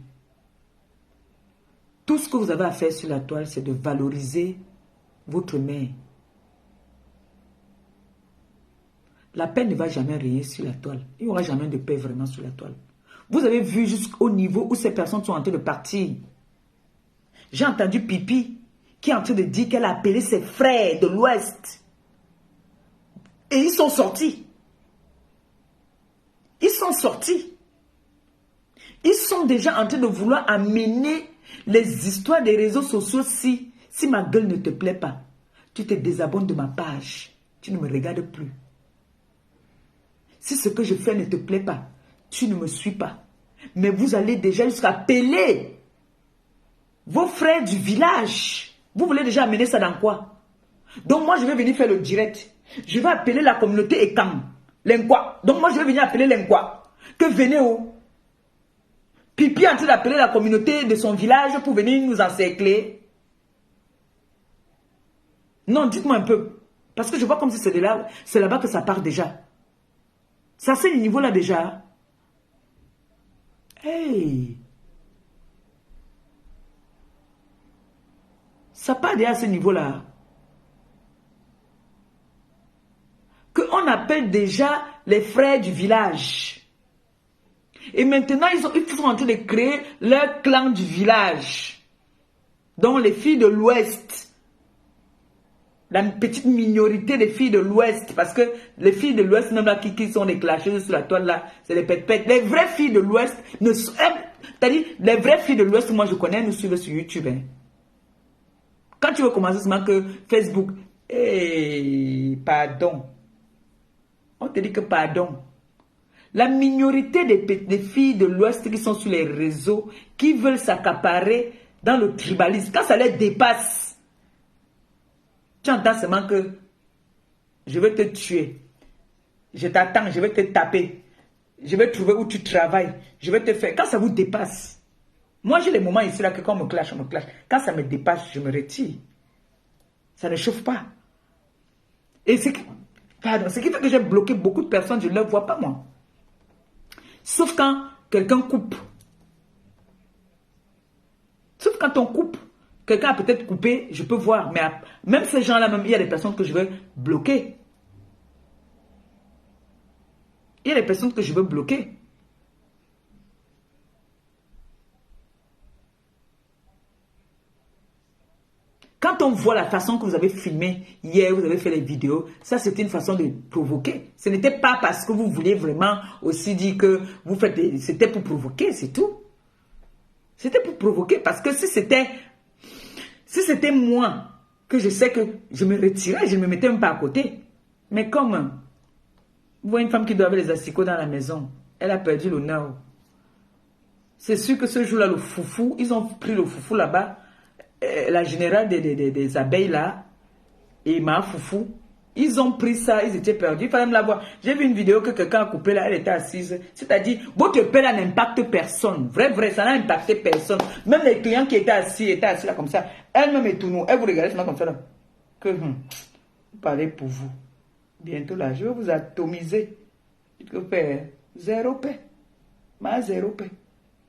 Tout ce que vous avez à faire sur la toile, c'est de valoriser votre mère. La paix ne va jamais régner sur la toile. Il n'y aura jamais de paix vraiment sur la toile. Vous avez vu jusqu'au niveau où ces personnes sont en train de partir. J'ai entendu Pipi qui est en train de dire qu'elle a appelé ses frères de l'Ouest. Et ils sont sortis. Ils sont sortis. Ils sont déjà en train de vouloir amener les histoires des réseaux sociaux. Si ma gueule ne te plaît pas, tu te désabonnes de ma page. Tu ne me regardes plus. Si ce que je fais ne te plaît pas, tu ne me suis pas. Mais vous allez déjà jusqu'à appeler vos frères du village. Vous voulez déjà amener ça dans quoi? Donc moi, je vais venir faire le direct. Je vais appeler la communauté Ekam. L'Enkwa. Donc moi, je vais venir appeler l'Enkwa. Que venez où? Pipi est en train d'appeler la communauté de son village pour venir nous encercler. Non, dites-moi un peu. Parce que je vois comme si c'est là-bas que ça part déjà. Ça, c'est le niveau là déjà. Hey! Ça part déjà à ce niveau-là. Qu'on appelle déjà les frères du village. Et maintenant, ils sont en train de créer leur clan du village. Donc, les filles de l'Ouest. La petite minorité des filles de l'Ouest. Parce que les filles de l'Ouest, même là, qui sont les clasheuses sur la toile là, c'est les pètes-pètes. Les vraies filles de l'Ouest, c'est-à-dire, les vraies filles de l'Ouest, moi je connais, nous suivent sur YouTube. Hein. Quand tu veux commencer seulement que Facebook, pardon. On te dit que pardon. La minorité des filles de l'Ouest qui sont sur les réseaux, qui veulent s'accaparer dans le tribalisme, quand ça les dépasse, tu entends seulement que je vais te tuer, je t'attends, je vais te taper, je vais trouver où tu travailles, je vais te faire. Quand ça vous dépasse, moi j'ai les moments ici là que quand on me clash, on me clash. Quand ça me dépasse, je me retire. Ça ne chauffe pas. Et ce qui fait que j'ai bloqué beaucoup de personnes, je ne les vois pas moi. Sauf quand quelqu'un coupe. Sauf quand on coupe. Quelqu'un a peut-être coupé, je peux voir. Mais même ces gens-là, même il y a des personnes que je veux bloquer. Il y a des personnes que je veux bloquer. Quand on voit la façon que vous avez filmé hier, vous avez fait les vidéos, ça c'était une façon de provoquer. Ce n'était pas parce que vous vouliez vraiment aussi dire que vous faites... C'était pour provoquer, c'est tout. C'était pour provoquer parce que si c'était moi, que je sais que je me retirais, je ne me mettais même pas à côté. Mais comme vous voyez une femme qui doit avoir les asticots dans la maison, elle a perdu l'honneur. C'est sûr que ce jour-là, le foufou, ils ont pris le foufou là-bas, la générale des abeilles là, et ma foufou, ils ont pris ça, ils étaient perdus. Il fallait me la voir. J'ai vu une vidéo que quelqu'un a coupé là, elle était assise. C'est-à-dire, votre père n'impacte personne. Vrai, ça n'a impacté personne. Même les clients qui étaient assis là comme ça. Elle-même est tout nous. Elle vous regarde seulement comme ça là. Que vous parlez pour vous. Bientôt là, je vais vous atomiser. Que père, zéro paix. Ma zéro paix.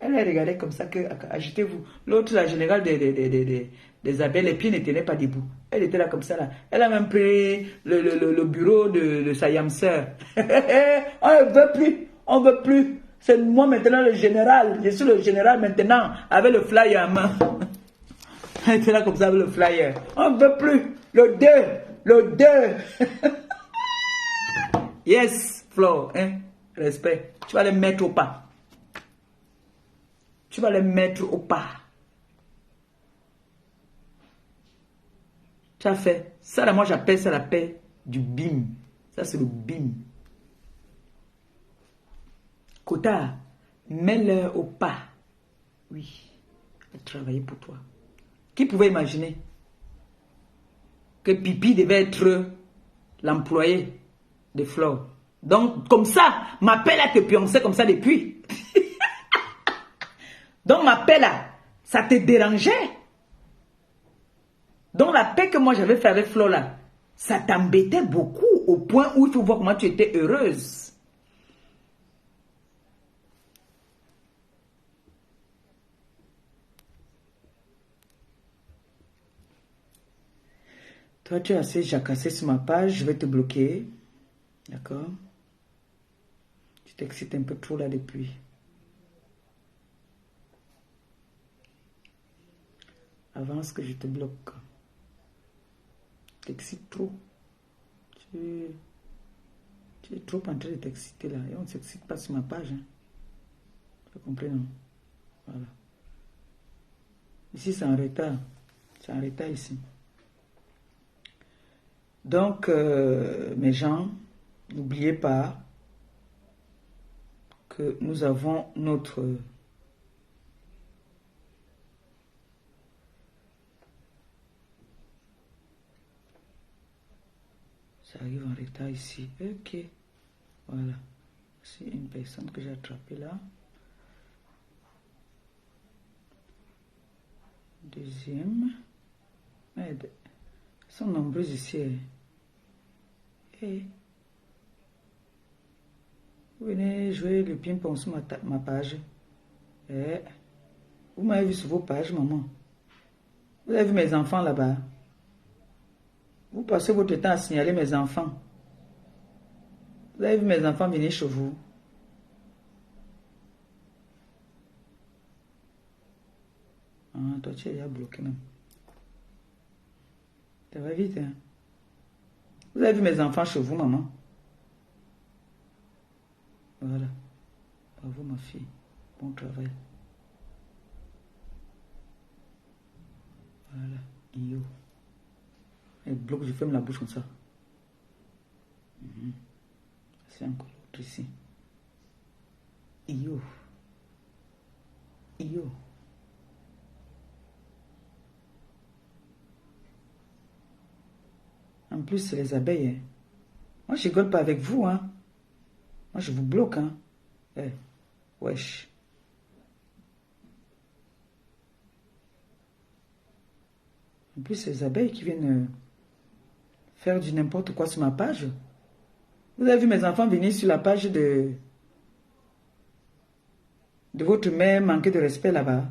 Elle a regardé comme ça que, agitez-vous. L'autre, la générale des abeilles, les pieds ne tenaient pas debout. Elle était là comme ça là. Elle a même pris le bureau de sa yamseur. On ne veut plus. On ne veut plus. C'est moi maintenant le général. Je suis le général maintenant avec le flyer en main. Elle était là comme ça avec le flyer. On ne veut plus. Le 2. Le 2. Yes, Flo. Hein? Respect. Tu vas les mettre au pas. Tu vas les mettre au pas. Tu as fait. Ça là, moi j'appelle ça la paix du bim. Ça c'est le bim. Kota, mets-le au pas. Oui. Je vais travailler pour toi. Qui pouvait imaginer que Pipi devait être l'employé de Flo? Donc comme ça, ma paix là te pionçait comme ça depuis. Donc ma paix là, ça te dérangeait. Donc la paix que moi j'avais fait avec Flo là, ça t'embêtait beaucoup au point où il faut voir comment tu étais heureuse. Toi tu es assez jacassé sur ma page, je vais te bloquer. D'accord? Tu t'excites un peu trop là depuis. Avance que je te bloque. T'excites trop. Tu es trop en train de t'exciter là. Et on ne s'excite pas sur ma page. Hein. Tu as compris, non? Voilà. Ici, c'est en retard. C'est en retard ici. Donc, mes gens, n'oubliez pas que nous avons notre... Ça arrive en retard ici. Ok. Voilà. C'est une personne que j'ai attrapée là. Deuxième. Merde. Ils sont nombreux ici. Hey. Vous venez jouer le ping-pong sur ma page. Eh. Vous m'avez vu sur vos pages, maman. Vous avez vu mes enfants là-bas. Vous passez votre temps à signaler mes enfants. Vous avez vu mes enfants venir chez vous. Ah, toi, tu es déjà bloqué même. Ça va vite, hein? Vous avez vu mes enfants chez vous, maman? Voilà. Bravo, ma fille. Bon travail. Voilà. Yo. Elle bloque, je ferme la bouche comme ça. C'est encore l'autre ici. Yo. Yo. En plus, c'est les abeilles. Hein. Moi, je rigole pas avec vous. Hein. Moi, je vous bloque. Hein. Eh, wesh. En plus, c'est les abeilles qui viennent faire du n'importe quoi sur ma page. Vous avez vu mes enfants venir sur la page de votre mère manquer de respect là-bas.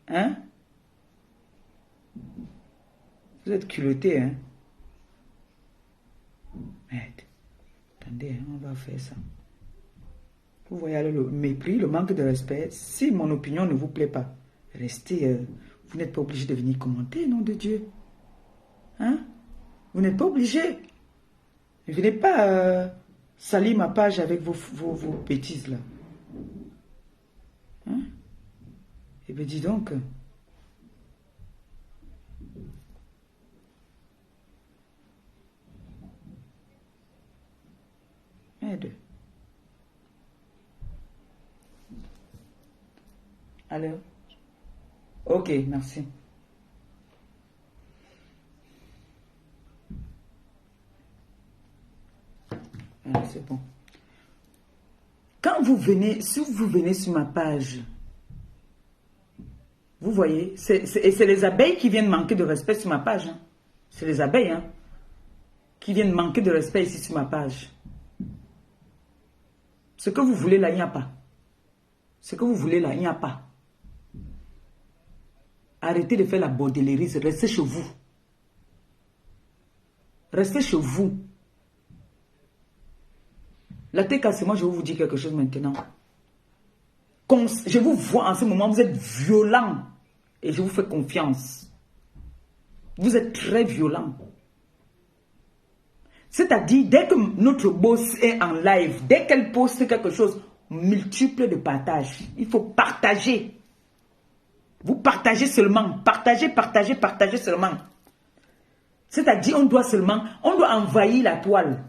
Hein? Vous êtes culottés, hein? Merde. Attendez, hein, on va faire ça. Vous voyez le mépris, le manque de respect. Si mon opinion ne vous plaît pas, restez. Vous n'êtes pas obligé de venir commenter, nom de Dieu. Hein? Vous n'êtes pas obligé. Ne venez pas salir ma page avec vos bêtises là. Hein? Eh bien, dis donc. Merde. Alors? Ok, merci. Voilà, c'est bon. Quand vous venez, si vous venez sur ma page, vous voyez, c'est les abeilles qui viennent manquer de respect sur ma page. Hein. C'est les abeilles hein, qui viennent manquer de respect ici sur ma page. Ce que vous voulez là, il n'y a pas. Ce que vous voulez là, il n'y a pas. Arrêtez de faire la bordélérise, restez chez vous. Restez chez vous. La tête cassée, moi je vais vous dire quelque chose maintenant. Je vous vois en ce moment, vous êtes violent. Et je vous fais confiance. Vous êtes très violent. C'est-à-dire, dès que notre boss est en live, dès qu'elle poste quelque chose, multiple de partage. Il faut partager. Vous partagez seulement. Partagez, partagez, partagez seulement. C'est-à-dire, on doit envahir la toile.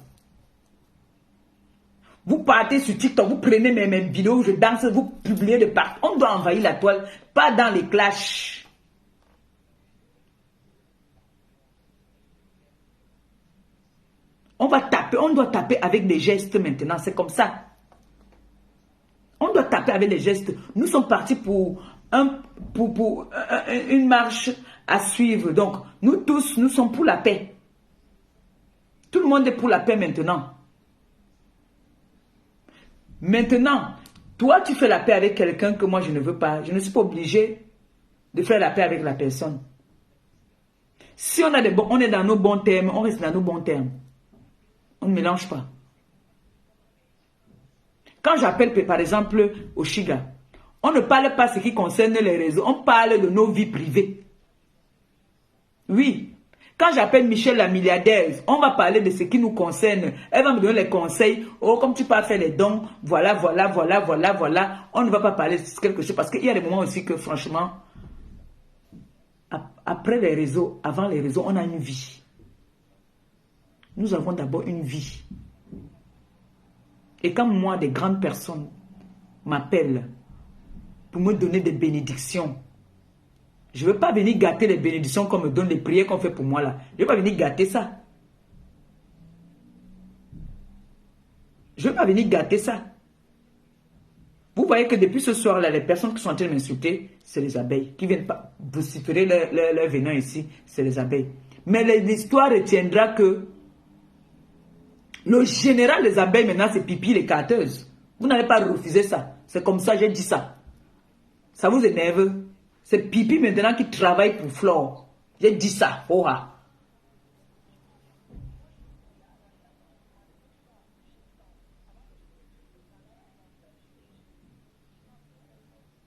Vous partez sur TikTok, vous prenez mes vidéos, je danse, vous publiez de partout. On doit envahir la toile, pas dans les clashs. On doit taper avec des gestes maintenant, c'est comme ça. On doit taper avec des gestes. Nous sommes partis pour une marche à suivre. Donc, nous tous, nous sommes pour la paix. Tout le monde est pour la paix maintenant. Maintenant, toi, tu fais la paix avec quelqu'un que moi, je ne veux pas. Je ne suis pas obligé de faire la paix avec la personne. Si on est dans nos bons termes, on reste dans nos bons termes. On ne mélange pas. Quand j'appelle, par exemple, Oshiga, On ne parle pas ce qui concerne les réseaux. On parle de nos vies privées. Oui. Quand j'appelle Michel la milliardaire, on va parler de ce qui nous concerne. Elle va me donner les conseils. Oh, comme tu peux faire les dons. Voilà, voilà, voilà, voilà, voilà. On ne va pas parler de quelque chose. Parce qu'il y a des moments aussi que, franchement, après les réseaux, avant les réseaux, on a une vie. Nous avons d'abord une vie. Et quand moi, des grandes personnes m'appellent pour me donner des bénédictions, je ne veux pas venir gâter les bénédictions qu'on me donne, les prières qu'on fait pour moi là. Je ne veux pas venir gâter ça. Je ne veux pas venir gâter ça. Vous voyez que depuis ce soir-là, les personnes qui sont en train de m'insulter, c'est les abeilles. Qui viennent pas vociférer leur venin ici, c'est les abeilles. Mais l'histoire retiendra que le général des abeilles maintenant, c'est Pipi les carteuses. Vous n'allez pas refuser ça. C'est comme ça, j'ai dit ça. Ça vous énerve? C'est Pipi maintenant qui travaille pour Flore. J'ai dit ça. Oh, ah.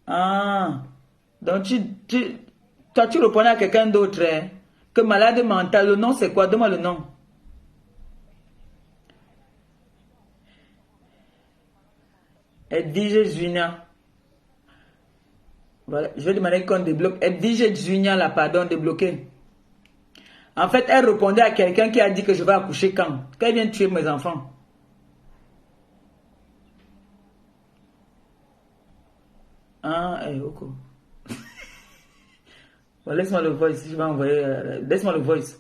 Ah. Donc toi tu répondais à quelqu'un d'autre. Hein? Que malade mental. Le nom c'est quoi? Donne-moi le nom. Edwige Junior. Voilà, je vais demander qu'on débloque. Edwige Junior, là, pardon, débloqué. En fait, elle répondait à quelqu'un qui a dit que je vais accoucher quand elle vient tuer mes enfants. Ah, ok. Bon, laisse-moi le voice, je vais envoyer. Laisse-moi le voice.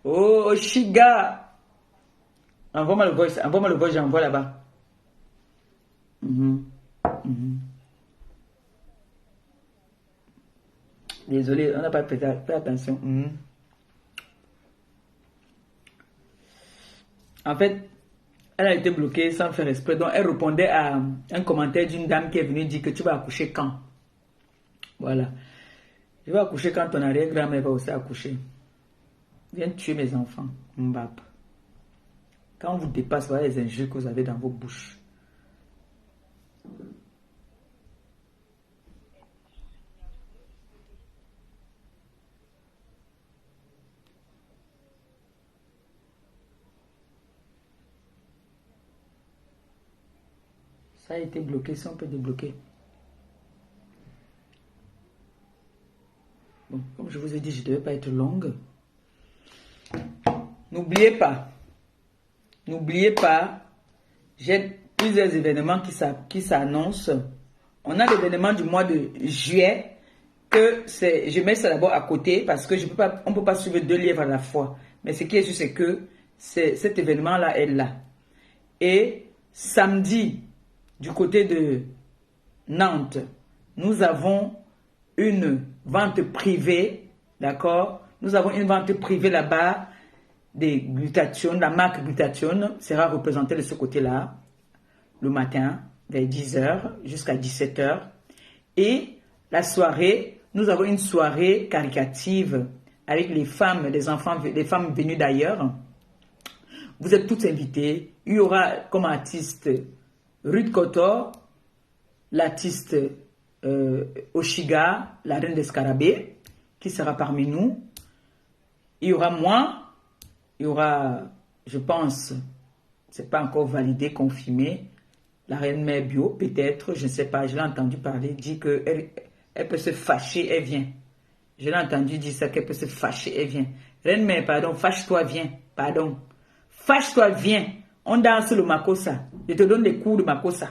Oh, Shiga. Envoie-moi le voice, j'envoie là-bas. Désolé, on n'a pas fait attention. En fait, elle a été bloquée sans faire exprès. Donc, elle répondait à un commentaire d'une dame qui est venue dire que tu vas accoucher quand. Voilà. Je vais accoucher quand ton arrière-grand-mère va aussi accoucher. Viens tuer mes enfants. Mbap. Quand on vous dépasse, voilà les injures que vous avez dans vos bouches. Ça a été bloqué, si on peut débloquer. Bon, comme je vous ai dit, je ne devais pas être longue. N'oubliez pas, j'ai plusieurs événements qui s'annoncent. On a l'événement du mois de juillet, que je mets ça d'abord à côté parce que on ne peut pas suivre 2 livres à la fois. Mais ce qui est sûr, c'est que cet événement-là est là. Et samedi, du côté de Nantes, nous avons une vente privée, d'accord? Nous avons une vente privée là-bas des glutations. La marque Glutathione sera représentée de ce côté-là le matin vers 10h jusqu'à 17h. Et la soirée, nous avons une soirée caricative avec les femmes, des femmes venues d'ailleurs. Vous êtes toutes invitées. Il y aura comme artiste Ruth Kotor, l'artiste Oshiga, la reine des scarabées, qui sera parmi nous. Il y aura moi, il y aura, je pense, c'est pas encore validé, confirmé, la reine mère bio, peut-être, je ne sais pas, je l'ai entendu parler, dit qu'elle peut se fâcher, elle vient. Je l'ai entendu dire ça, qu'elle peut se fâcher, elle vient. Reine mère, pardon, fâche-toi, viens, pardon. Fâche-toi, viens. On danse le makossa. Je te donne des cours de makossa.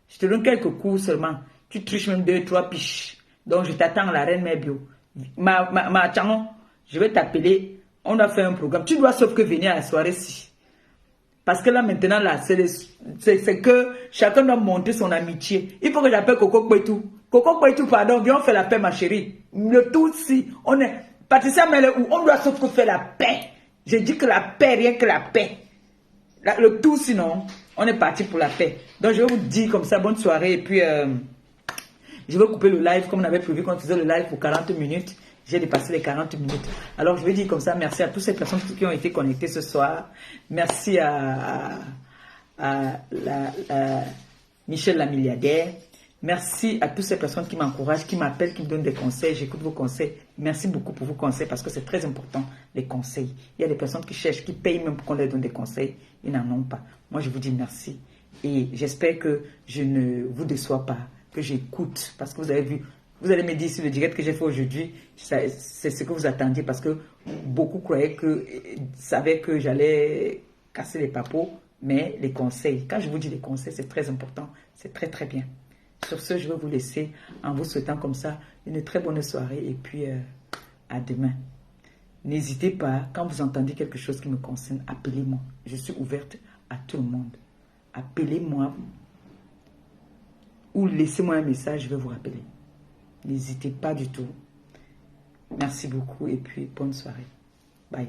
Je te donne quelques cours seulement. Tu triches même 2, 3 piches. Donc je t'attends, la reine mère bio. Je vais t'appeler. On a fait un programme. Tu dois sauf que venir à la soirée-ci. Parce que là, maintenant, là, c'est que chacun doit monter son amitié. Il faut que j'appelle Coco Kwetu. Coco Kwetu, pardon, viens, on fait la paix, ma chérie. Le tout, si on est... Patricia Mele, où on doit sauf que faire la paix. J'ai dit que la paix, rien que la paix. Le tout, sinon, on est parti pour la paix. Donc, je vais vous dire comme ça, bonne soirée. Et puis, je vais couper le live comme on avait prévu quand on faisait le live pour 40 minutes. J'ai dépassé les 40 minutes. Alors, je vais dire comme ça, merci à toutes ces personnes qui ont été connectées ce soir. Merci à à Michel la milliardaire. Merci à toutes ces personnes qui m'encouragent, qui m'appellent, qui me donnent des conseils. J'écoute vos conseils. Merci beaucoup pour vos conseils parce que c'est très important, les conseils. Il y a des personnes qui cherchent, qui payent même pour qu'on leur donne des conseils. Ils n'en ont pas. Moi, je vous dis merci. Et j'espère que je ne vous déçois pas, que j'écoute. Parce que vous avez vu, vous allez me dire sur le direct que j'ai fait aujourd'hui, c'est ce que vous attendiez parce que beaucoup croyaient savaient que j'allais casser les papeaux. Mais les conseils, quand je vous dis les conseils, c'est très important. C'est très, très bien. Sur ce, je vais vous laisser en vous souhaitant comme ça une très bonne soirée et puis à demain. N'hésitez pas, quand vous entendez quelque chose qui me concerne, appelez-moi. Je suis ouverte à tout le monde. Appelez-moi ou laissez-moi un message, je vais vous rappeler. N'hésitez pas du tout. Merci beaucoup et puis bonne soirée. Bye.